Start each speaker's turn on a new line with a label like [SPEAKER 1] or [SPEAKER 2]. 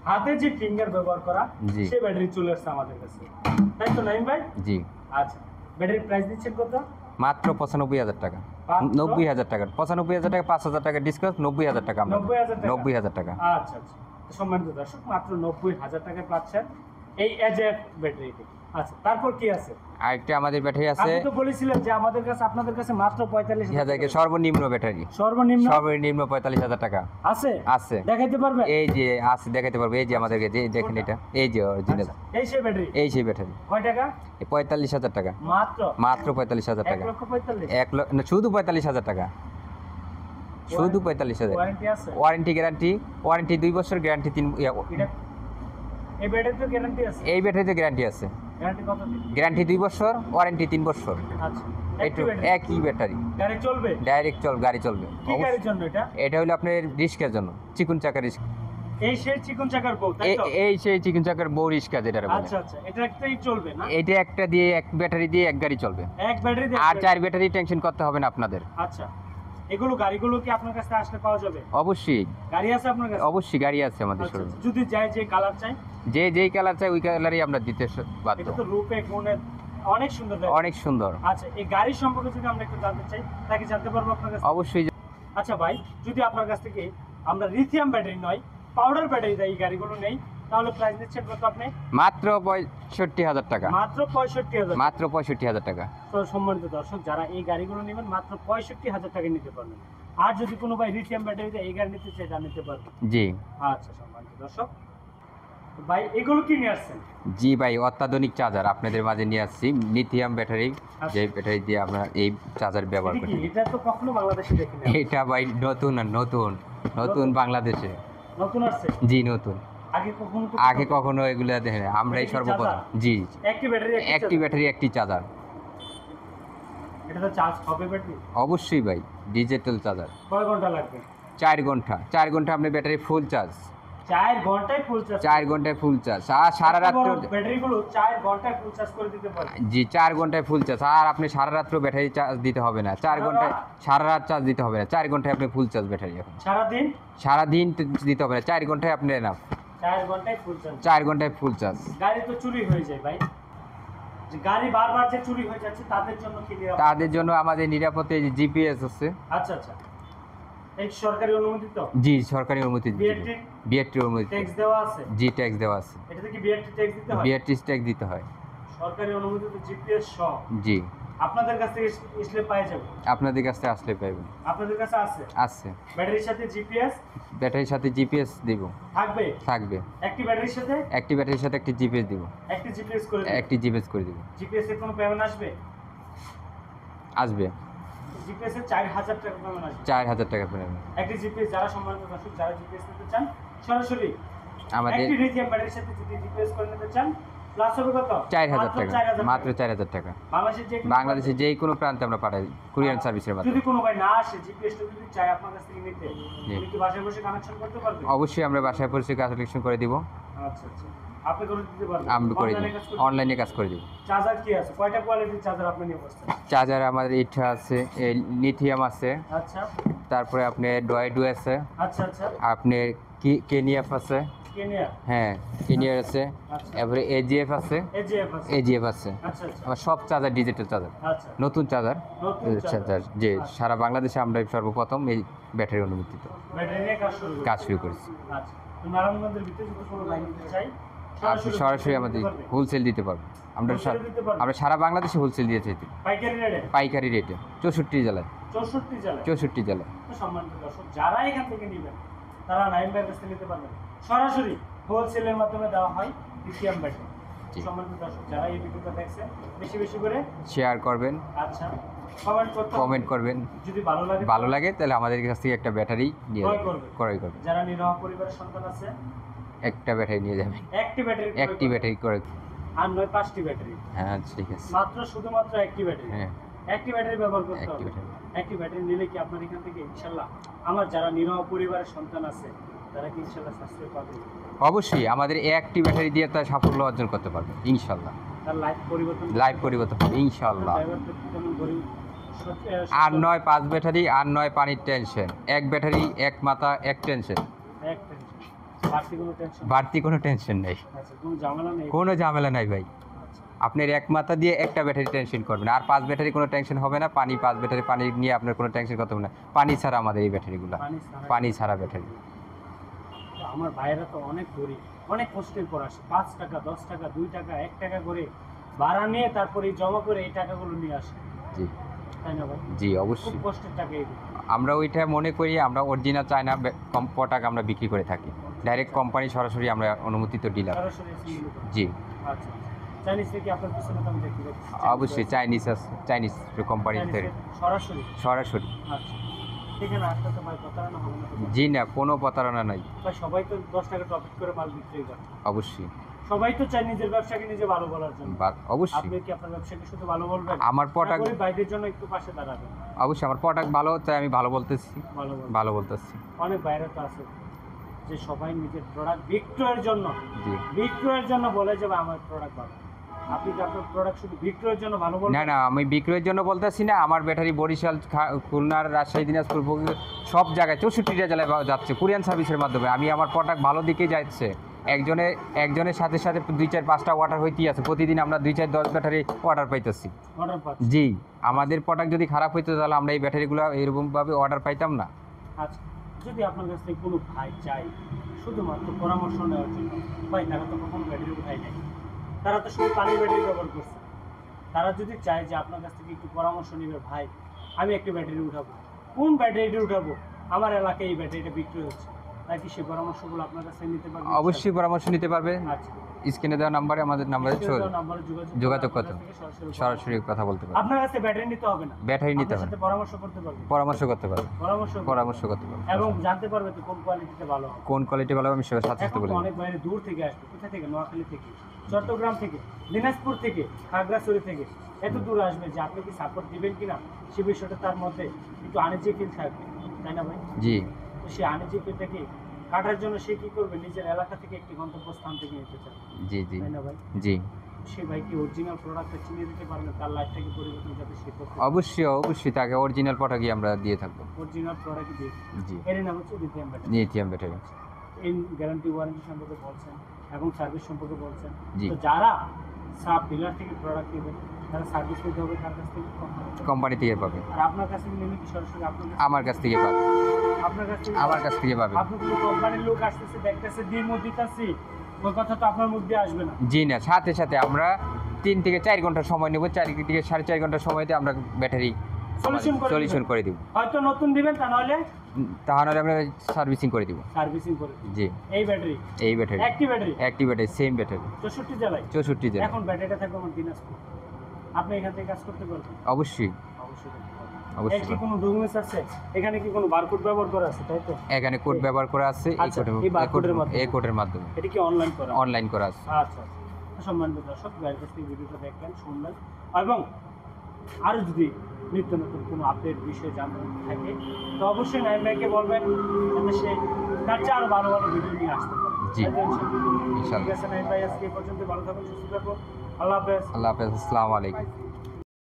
[SPEAKER 1] হাতে যে ফিঙ্গার ব্যবহার করা সেই ব্যাটারি চলে আসছে আমাদের কাছে, তাই তো নাইম ভাই?
[SPEAKER 2] জি।
[SPEAKER 1] আচ্ছা, ব্যাটারির প্রাইস দিচ্ছেন কত?
[SPEAKER 2] মাত্র 95,000 টাকা। 90,000 টাকা, 95,000 টাকা, 5,000 টাকা ডিসকাউন্ট, 90,000 টাকা। 90,000 টাকা।
[SPEAKER 1] আচ্ছা আচ্ছা, সম্মানিত দর্শক, মাত্র 90,000 টাকায় পাচ্ছেন এই এজেড ব্যাটারিটি। আচ্ছা, তারপর কি আছে?
[SPEAKER 2] আরেকটা আমাদের ব্যাটারি আছে।
[SPEAKER 1] আপনি তো বলেছিলেন যে আমাদের কাছে, আপনাদের কাছে মাত্র 45,000
[SPEAKER 2] টাকা সর্বনিম্ন ব্যাটারি।
[SPEAKER 1] সর্বনিম্ন
[SPEAKER 2] 45,000 টাকা
[SPEAKER 1] আছে।
[SPEAKER 2] আছে,
[SPEAKER 1] দেখাইতে পারবেন?
[SPEAKER 2] এই যে আছে, দেখাইতে পারবে। এই যে আমাদের কাছে দেখেন, এটা এই যে অরিজিনাল।
[SPEAKER 1] এই সেই ব্যাটারি,
[SPEAKER 2] এই সেই ব্যাটারি।
[SPEAKER 1] কয় টাকা?
[SPEAKER 2] 45,000 টাকা
[SPEAKER 1] মাত্র।
[SPEAKER 2] মাত্র 45,000 টাকা।
[SPEAKER 1] 1,45,000?
[SPEAKER 2] 1 লক্ষ না, শুধু 45,000 টাকা, শুধু 45,000।
[SPEAKER 1] ওয়ারেন্টি আছে?
[SPEAKER 2] ওয়ারেন্টি গ্যারান্টি, ওয়ারেন্টি 2 বছর, গ্যারান্টি 3।
[SPEAKER 1] এই ব্যাটারিতে গ্যারান্টি আছে?
[SPEAKER 2] এই ব্যাটারিতে গ্যারান্টি আছে।
[SPEAKER 1] গ্যারান্টি কত দিন?
[SPEAKER 2] গ্যারান্টি 2 বছর, ওয়ারেন্টি 3 বছর।
[SPEAKER 1] আচ্ছা,
[SPEAKER 2] একই ব্যাটারি।
[SPEAKER 1] গাড়ি চলবে?
[SPEAKER 2] ডাইরেক্ট গাড়ি চলবে।
[SPEAKER 1] কি গাড়ির জন্য এটা?
[SPEAKER 2] এটা হলো আপনার রিস্কের জন্য, চিকুন চাকা রিস্ক।
[SPEAKER 1] এই সেই চিকন চাকার বউ, তাই তো?
[SPEAKER 2] এই সেই চিকুন চাকার বউ রিস্কা যেটা বলে।
[SPEAKER 1] আচ্ছা আচ্ছা, এটা একটাই চলবে না?
[SPEAKER 2] এটা একটা দিয়ে, এক ব্যাটারি দিয়ে এক গাড়ি চলবে।
[SPEAKER 1] এক ব্যাটারি দিয়ে?
[SPEAKER 2] আর 4 ব্যাটারি টেনশন করতে হবে না আপনাদের।
[SPEAKER 1] আচ্ছা, এগুলো গাড়িগুলো কি আপনার কাছে আসলে পাওয়া যাবে?
[SPEAKER 2] অবশ্যই
[SPEAKER 1] গাড়ি আছে আপনার কাছে?
[SPEAKER 2] অবশ্যই গাড়ি আছে আমাদের
[SPEAKER 1] আচ্ছা,
[SPEAKER 2] শোরুমে।
[SPEAKER 1] যদি যাই যে কালার চাই,
[SPEAKER 2] যেই কালার চাই ওই কালারই আমরা দিতে বাধ্য।
[SPEAKER 1] এটা তো রূপে গুণে অনেক সুন্দর,
[SPEAKER 2] অনেক সুন্দর।
[SPEAKER 1] আচ্ছা, এই গাড়ির সম্পর্কে যদি আমরা একটু জানতে চাই, তাকে জানতে পারবো আপনার কাছে?
[SPEAKER 2] অবশ্যই।
[SPEAKER 1] আচ্ছা ভাই, যদি আপনার কাছ থেকে আমরা লিথিয়াম ব্যাটারি নয়, পাউডার ব্যাটারি এই গাড়িগুলো নেই, তাহলে প্রাইস দিচ্ছেন কত আপনি?
[SPEAKER 2] মাত্র 65,000 টাকা।
[SPEAKER 1] মাত্র 65,000?
[SPEAKER 2] মাত্র 65,000 টাকা।
[SPEAKER 1] তো সম্মানিত দর্শক, যারা এই গাড়িগুলো নেবেন মাত্র 65,000 টাকা নিতে পারবেন। আর যদি কোনো ভাই লিথিয়াম ব্যাটারিতে এই গাড়ি নিতে চায়, তা নিতে পারবেন।
[SPEAKER 2] জি।
[SPEAKER 1] আচ্ছা সম্মানিত দর্শক, ভাই এগুলো কি নিয়ে আসছেন?
[SPEAKER 2] জি ভাই, অত্যাধুনিক চার্জার আপনাদের মাঝে নিয়ে আসছি, লিথিয়াম ব্যাটারি। যে ব্যাটারি দিয়ে আমরা এই চার্জার ব্যবহার করি।
[SPEAKER 1] এটা তো কখনো বাংলাদেশে দেখিনি।
[SPEAKER 2] এটা ভাই নতুন নতুন বাংলাদেশে
[SPEAKER 1] নতুন আসছে?
[SPEAKER 2] জি নতুন। আগে কখনো এগুলো দেখেন, আমরাই সর্বপ্রথম। জি, একটি ব্যাটারি একটি চার্জার।
[SPEAKER 1] এটা তো চার্জ হবে ব্যাটারি?
[SPEAKER 2] অবশ্যই ভাই, ডিজিটাল চার্জার।
[SPEAKER 1] কয় ঘন্টা লাগবে?
[SPEAKER 2] 4 ঘন্টা। 4 ঘন্টা আপনার ব্যাটারি ফুল চার্জ।
[SPEAKER 1] 4 ঘন্টায় ফুল চার্জ?
[SPEAKER 2] 4 ঘন্টায় ফুল চার্জ। আর সারা রাত
[SPEAKER 1] ব্যাটারিগুলো 4 ঘন্টায় ফুল চার্জ করে দিতে পারে?
[SPEAKER 2] জি, 4 ঘন্টায় ফুল চার্জ। আর আপনি সারা রাত ব্যাটারি চার্জ দিতে হবে না। 4 ঘন্টায়, সারা রাত চার্জ দিতে হবে না। 4 ঘন্টায় আপনি ফুল চার্জ ব্যাটারি। এখন সারা দিন দিতে হবে না, 4 ঘন্টায় আপনি এনাফ।
[SPEAKER 1] 4 ঘন্টায় ফুল চার্জ?
[SPEAKER 2] 4 ঘন্টায় ফুল চার্জ।
[SPEAKER 1] গাড়ি তো চুরি হয়ে যায় ভাই, যে গাড়ি বারবার যে চুরি হয়ে যাচ্ছে তাদের জন্য কি নিরাপত্তা?
[SPEAKER 2] তাদের জন্য আমাদের নিরাপত্তা জিপিএস আছে।
[SPEAKER 1] আচ্ছা আচ্ছা, এই সরকারি অনুমোদিত?
[SPEAKER 2] জি, সরকারি অনুমতি। বিআরটি অনুমতি।
[SPEAKER 1] ট্যাক্স দেওয়া আছে?
[SPEAKER 2] জি, ট্যাক্স দেওয়া আছে।
[SPEAKER 1] এটাতে কি বিআরটি ট্যাক্স দিতে হয়?
[SPEAKER 2] বিআরটি ট্যাক্স দিতে হয়।
[SPEAKER 1] সরকারি অনুমোদিত জিপিএস সহ?
[SPEAKER 2] জি।
[SPEAKER 1] আপনাদের কাছ থেকে স্লিপ পাওয়া যাবে?
[SPEAKER 2] আপনাদের কাছ থেকে আসলে পাবেন।
[SPEAKER 1] আপনাদের কাছে আছে?
[SPEAKER 2] আছে।
[SPEAKER 1] ব্যাটারির সাথে জিপিএস?
[SPEAKER 2] ব্যাটারির সাথে জিপিএস দেব।
[SPEAKER 1] থাকবে?
[SPEAKER 2] থাকবে।
[SPEAKER 1] একটি ব্যাটারির সাথে?
[SPEAKER 2] একটি ব্যাটারির সাথে একটি জিপিএস দেব।
[SPEAKER 1] একটি জিপিএস করে দেব?
[SPEAKER 2] একটি জিপিএস করে দেব।
[SPEAKER 1] জিপিএস এর কোনো পেমেন্ট আসবে?
[SPEAKER 2] আসবে।
[SPEAKER 1] জিপিএস এর 4,000 টাকা পেমেন্ট আসবে?
[SPEAKER 2] 4,000 টাকা পেমেন্ট।
[SPEAKER 1] একটি জিপিএস, যারা সম্মানিত দর্শক, যারা জিপিএস নিতে চান সরাসরি
[SPEAKER 2] আমাদের
[SPEAKER 1] একটি লিথিয়াম ব্যাটারির সাথে যদি জিপিএস করে নিতে চান, প্লাস হবে কত?
[SPEAKER 2] 4,000 টাকা। মাত্র 4,000 টাকা। বাংলাদেশে যে কোনো প্রান্তে আমরা পাঠাই কুরিয়ার সার্ভিসের মাধ্যমে।
[SPEAKER 1] যদি কোনো ভাই না আসে, জিপিএসটা যদি চায় আপনার কাছ থেকে নিতে, আপনি কি বাসায় বসে কানেকশন করতে পারবেন?
[SPEAKER 2] অবশ্যই, আমরা বাসায় বসে কানেকশন করে দিব।
[SPEAKER 1] আচ্ছা আচ্ছা, আপনি করে দিতে পারবেন?
[SPEAKER 2] আমরা করে দিই, অনলাইনে কাজ করে দিই।
[SPEAKER 1] চার্জার কি আছে? কয়টা কোয়ালিটির চার্জার আপনি নিয়ে বসছেন?
[SPEAKER 2] চার্জার আমাদের এটা আছে, লিথিয়াম আছে।
[SPEAKER 1] আচ্ছা।
[SPEAKER 2] তারপরে আপনার ডয়েডু আছে।
[SPEAKER 1] আচ্ছা আচ্ছা।
[SPEAKER 2] আপনার কেনিএফ আছে। হ্যাঁ, কেনিয়ার আছে। এবারে এজিএফ আছে। এজিএফ আছে।
[SPEAKER 1] আচ্ছা আচ্ছা।
[SPEAKER 2] আমার সব চার্জার ডিজিটাল চার্জার।
[SPEAKER 1] আচ্ছা।
[SPEAKER 2] নতুন চার্জার। যে সারা বাংলাদেশে আমরা সর্বপ্রথম এই ব্যাটারি অনুমোদিত
[SPEAKER 1] ব্যাটারি নিয়ে
[SPEAKER 2] কাজ শুরু করেছি।
[SPEAKER 1] আচ্ছা, তো নারায়ণগঞ্জের ভিতরে যদি কোনো লাইন দিতে চাই,
[SPEAKER 2] আপনি সরাসরি আমাদের হোলসেল দিতে পারবো। আমরা সারা বাংলাদেশে হোলসেল দিয়ে থাকি। পাইকারি রেটে 64 জেলায়। 64 জেলায়।
[SPEAKER 1] তো সম্মানিত দর্শক, যারা এখান থেকে নেবেন তারা নাইম ভাইয়ের কাছ থেকে নিতে পারবেন। সরাসরি হোলসেলের মাধ্যমে দেওয়া হয় লিথিয়াম ব্যাটারি। সম্মানিত দর্শক, যারা এই ভিডিওটা দেখছেন, বেশি বেশি করে
[SPEAKER 2] শেয়ার করবেন।
[SPEAKER 1] আচ্ছা, কমেন্ট করবেন। যদি ভালো লাগে তাহলে আমাদের কাছ থেকে একটা ব্যাটারি নিয়ে ক্রয় করবেন। যারা নিরহ পরিবারের সন্তান আছে, একটা ব্যাটারি নিয়ে যাবেন। একটি ব্যাটারি করে, আর নয় 5টি ব্যাটারি। হ্যাঁ ঠিক আছে, শুধুমাত্র একটি ব্যাটারি। হ্যাঁ, একটি ব্যাটারি ব্যবহার করতে হবে। একটি ব্যাটারি নিলে কি আপনার এখান থেকে ইনশাআল্লাহ আমার যারা নিরহ পরিবারের সন্তান আছে তারা কি ইনশাআল্লাহ সাশ্রয় পাবে? অবশ্যই, আমাদের একটি ব্যাটারি দিয়ে তার সাফল্য অর্জন করতে পারবে ইনশাআল্লাহ। তার লাইফ পরিবর্তন হবে ইনশাআল্লাহ। আর নয় 5 ব্যাটারি, আর নয় পানির টেনশন। এক ব্যাটারি, এক মাথা, এক টেনশন।
[SPEAKER 2] বাড়তি কোনো টেনশন নেই,
[SPEAKER 3] আচ্ছা, কোনো ঝামেলা নেই।
[SPEAKER 2] কোনো ঝামেলা নাই ভাই।
[SPEAKER 3] আচ্ছা,
[SPEAKER 2] আপনার এক মাথা দিয়ে একটা ব্যাটারি টেনশন করবেন, আর 5 ব্যাটারি কোনো টেনশন হবে না। 5 ব্যাটারি পানি নিয়ে আপনার কোনো টেনশন করতে হবে না। পানি ছাড়া আমাদের এই ব্যাটারিগুলো, পানি ছাড়া ব্যাটারি।
[SPEAKER 3] তো আমার ভাইয়েরা তো অনেক গরিব, অনেক কষ্টের পর আসে, 5 টাকা 10 টাকা 2 টাকা 1 টাকা করে ভাড়া নিয়ে তারপরে জমা করে এই টাকাগুলো নিয়ে আসে।
[SPEAKER 2] জি
[SPEAKER 3] তাই না ভাই?
[SPEAKER 2] জি
[SPEAKER 3] খুব
[SPEAKER 2] অবশ্যই।
[SPEAKER 3] কষ্টের টাকা এগুলো।
[SPEAKER 2] আমরা ওইটা মনে করি আমরা অরিজিনাল চায়না কম প্রোডাক্ট আমরা বিক্রি করে থাকি। ডাইরেক্ট কোম্পানি সরাসরি আমরা অনুমোদিত ডিলার।
[SPEAKER 3] সরাসরি এসে
[SPEAKER 2] জি
[SPEAKER 3] আচ্ছা, চাইনিজ থেকে আপনার পিছনে তো আমি দেখতে পাচ্ছি।
[SPEAKER 2] অবশ্যই চাইনিজ চাইনিজ কোম্পানি থেকে
[SPEAKER 3] সরাসরি।
[SPEAKER 2] সরাসরি।
[SPEAKER 3] আচ্ছা, এখানে আসলে তো ভাই প্রতারণা হবে না তো?
[SPEAKER 2] জি না, কোনো প্রতারণা নাই।
[SPEAKER 3] ভাই সবাই তো 10 টাকা প্রফিট করে মাল বিক্রি করে,
[SPEAKER 2] অবশ্যই
[SPEAKER 3] সবাই তো চায় নিজের ব্যবসাকে নিজে ভালো বলার জন্য।
[SPEAKER 2] অবশ্যই
[SPEAKER 3] আপনি কি আপনার ব্যবসাকে শুধু ভালো বলবেন?
[SPEAKER 2] আমার প্রোডাক্ট
[SPEAKER 3] নাকি ভাইদের জন্য একটু পাশে দাঁড়াবেন?
[SPEAKER 2] অবশ্যই আমার প্রোডাক্ট ভালো, তাই আমি ভালো বলতেছি,
[SPEAKER 3] ভালো বলবেন।
[SPEAKER 2] ভালো বলতেছি।
[SPEAKER 3] অনেক বাইরে তো আছে যে সবাই নিজের প্রোডাক্ট বিক্রয়ের জন্য,
[SPEAKER 2] জি
[SPEAKER 3] বিক্রয়ের জন্য বলে যে ভাই আমার প্রোডাক্ট ভালো। আপনি কি আপনার প্রোডাক্ট শুধু বিক্রয়ের জন্য ভালো বলবেন?
[SPEAKER 2] না না, আমি বিক্রয়ের জন্য বলতেছি না। আমার ব্যাটারি বরিশাল, খুলনার, রাজশাহী, দিনাজপুর, সব জায়গায় 64টা জেলায় যাচ্ছে কুরিয়ান সার্ভিসের মাধ্যমে। আমি আমার প্রোডাক্ট ভালো দিকেই যাচ্ছে। একজনের সাথে সাথে 2-4-5টা অর্ডার হইতেই আছে। প্রতিদিন আমরা 2-4-10 ব্যাটারি অর্ডার পাইতেছি।
[SPEAKER 3] অর্ডার পাচ্ছি।
[SPEAKER 2] জি, আমাদের প্রোডাক্ট যদি খারাপ হইতো তাহলে আমরা এই ব্যাটারিগুলো এরকমভাবে অর্ডার পাইতাম না।
[SPEAKER 3] আচ্ছা, যদি আপনার কাছ থেকে কোনো ভাই চাই শুধুমাত্র পরামর্শ নেওয়ার জন্য, ভাই তারা তো কখনো ব্যাটারি উঠাই নাই, তারা তো শুধু পানির ব্যাটারি ব্যবহার করছে। তারা যদি চায় যে আপনার কাছ থেকে একটু পরামর্শ নেবে, ভাই আমি একটা ব্যাটারি উঠাবো, কোন ব্যাটারিটা উঠাবো, আমার এলাকায় এই ব্যাটারিটা বিক্রি হচ্ছে, তাই কি সেই পরামর্শগুলো আপনার কাছ থেকে নিতে পারবে?
[SPEAKER 2] অবশ্যই পরামর্শ নিতে পারবে।
[SPEAKER 3] আচ্ছা,
[SPEAKER 2] স্ক্রিনে দেওয়া নাম্বারে আমাদের নাম্বারে
[SPEAKER 3] নাম্বারে
[SPEAKER 2] যোগাযোগ করতে
[SPEAKER 3] আপনার কাছ থেকে
[SPEAKER 2] সরাসরি কথা বলতে পারবে।
[SPEAKER 3] আপনার কাছে ব্যাটারি নিতে হবে না,
[SPEAKER 2] ব্যাটারি নিতে
[SPEAKER 3] আপনার
[SPEAKER 2] হবে,
[SPEAKER 3] সাথে পরামর্শ করতে পারবে,
[SPEAKER 2] পরামর্শ করতে পারবে, পরামর্শ করতে পারবে
[SPEAKER 3] এবং জানতে পারবে তো কোন কোয়ালিটিতে ভালো হবে।
[SPEAKER 2] কোন কোয়ালিটি ভালো আমি সেটা সাথে সাথে
[SPEAKER 3] এখন
[SPEAKER 2] বলে
[SPEAKER 3] তো
[SPEAKER 2] দেব।
[SPEAKER 3] অনেক বাইরে দূর থেকে আসবে, কোথা থেকে? নোয়াখালী থেকে, চট্টগ্রাম থেকে, দিনাজপুর থেকে, খাগড়াছড়ি থেকে এত দূর আসবে যে আপনি কি সাপোর্ট দিবেন কিনা সে বিষয়টা তার মধ্যে একটু আনিজি ফিল থাকবে, তাই না ভাই?
[SPEAKER 2] জি
[SPEAKER 3] তো সেই আনিজি ফিলটাকে কাটার জন্য সে কি করবে? নিজের এলাকা থেকে একটি গন্তব্যস্থান থেকে নিতে চায়,
[SPEAKER 2] জি জি
[SPEAKER 3] তাই না ভাই?
[SPEAKER 2] জি
[SPEAKER 3] সে ভাই কি অরিজিনাল প্রোডাক্টটা চিনিয়ে দিতে পারবে, তার লাইফটাকে পরিবর্তন যাতে সে করতে
[SPEAKER 2] অবশ্যই অবশ্যই তাকে অরিজিনাল প্রোডাক্টই আমরা দিয়ে থাকবো।
[SPEAKER 3] অরিজিনাল প্রোডাক্ট দিয়ে।
[SPEAKER 2] জি
[SPEAKER 3] এর নাম হচ্ছে লিথিয়াম ব্যাটারি।
[SPEAKER 2] Lithium battery.
[SPEAKER 3] এই গ্যারান্টি ওয়ারেন্টি সম্পর্কে বলছেন এবং সার্ভিস সম্পর্কে বলছেন।
[SPEAKER 2] জি।
[SPEAKER 3] তো যারা সাব ডিলার থেকে প্রোডাক্ট নেবেন তারা সার্ভিস নিতে হবে তার কাছ থেকে,
[SPEAKER 2] কোম্পানি থেকে পাবে,
[SPEAKER 3] আর আপনার কাছ থেকে নিলে কি সরাসরি
[SPEAKER 2] আমার কাছ থেকে পাবে,
[SPEAKER 3] আপনার কাছ থেকে
[SPEAKER 2] আমার কাছ থেকে পাবে।
[SPEAKER 3] আপনার কোনো কোম্পানির লোক আসতেছে দেখতেছে দিমো দিতেছি, ওই কথা তো আপনার মুখ দিয়ে আসবে না।
[SPEAKER 2] জি না, সাথে সাথে আমরা 3 থেকে 4 ঘন্টা সময় নেব। 4 থেকে 4.5 ঘন্টা সময়তে আমরা ব্যাটারি সলিউশন করে দিব।
[SPEAKER 3] হয়তো নতুন দিবেন, তা নাহলে
[SPEAKER 2] তাহলে আমরা সার্ভিসিং করে দিব।
[SPEAKER 3] সার্ভিসিং করে দিবেন।
[SPEAKER 2] জি
[SPEAKER 3] এই ব্যাটারি,
[SPEAKER 2] এই ব্যাটারি
[SPEAKER 3] একটি ব্যাটারি
[SPEAKER 2] একটি ব্যাটারি সেম ব্যাটারি
[SPEAKER 3] 64 জেলায়।
[SPEAKER 2] 64 জেলা।
[SPEAKER 3] এখন ব্যাটারিটা থাকবে আমার দিনাজপুর, আপনি এখান থেকে কাজ করতে পারবেন?
[SPEAKER 2] অবশ্যই
[SPEAKER 3] অবশ্যই করতে পারবেন। এর
[SPEAKER 2] অবশ্যই
[SPEAKER 3] কি কোনো ডকুমেন্টস আছে? এখানে কি কোনো বারকোড ব্যবহার করা আছে, তাই তো?
[SPEAKER 2] এখানে কোড ব্যবহার করা আছে। এই
[SPEAKER 3] আচ্ছা, এই বারকোডের মাধ্যমে।
[SPEAKER 2] এই কোডের মাধ্যমে
[SPEAKER 3] এটা কি অনলাইন করা?
[SPEAKER 2] অনলাইন করা আছে।
[SPEAKER 3] আচ্ছা আচ্ছা, সম্মানিত দর্শক, ভাইয়ের কাছ থেকে ভিডিওটা দেখলেন, শুনলেন, এবং আরও যদি নিত্য নতুন কোনো আপডেট বিষয়ে জানতে থাকে তো অবশ্যই নাইম ভাইকে বলবেন যাতে সে তার চেয়ে আরও ভালো ভালো ভিডিও নিয়ে আসতে পারে।
[SPEAKER 2] জি।
[SPEAKER 3] তাই তো ইনশাআল্লাহ?
[SPEAKER 2] ইনশাআল্লাহ।
[SPEAKER 3] ঠিক আছে নাইম ভাই, আজকে এই পর্যন্ত, ভালো থাকুন, সুস্থ থাকুন, আল্লাহ হাফেজ।
[SPEAKER 2] আল্লাহ হাফেজ, আসসালামু আলাইকুম।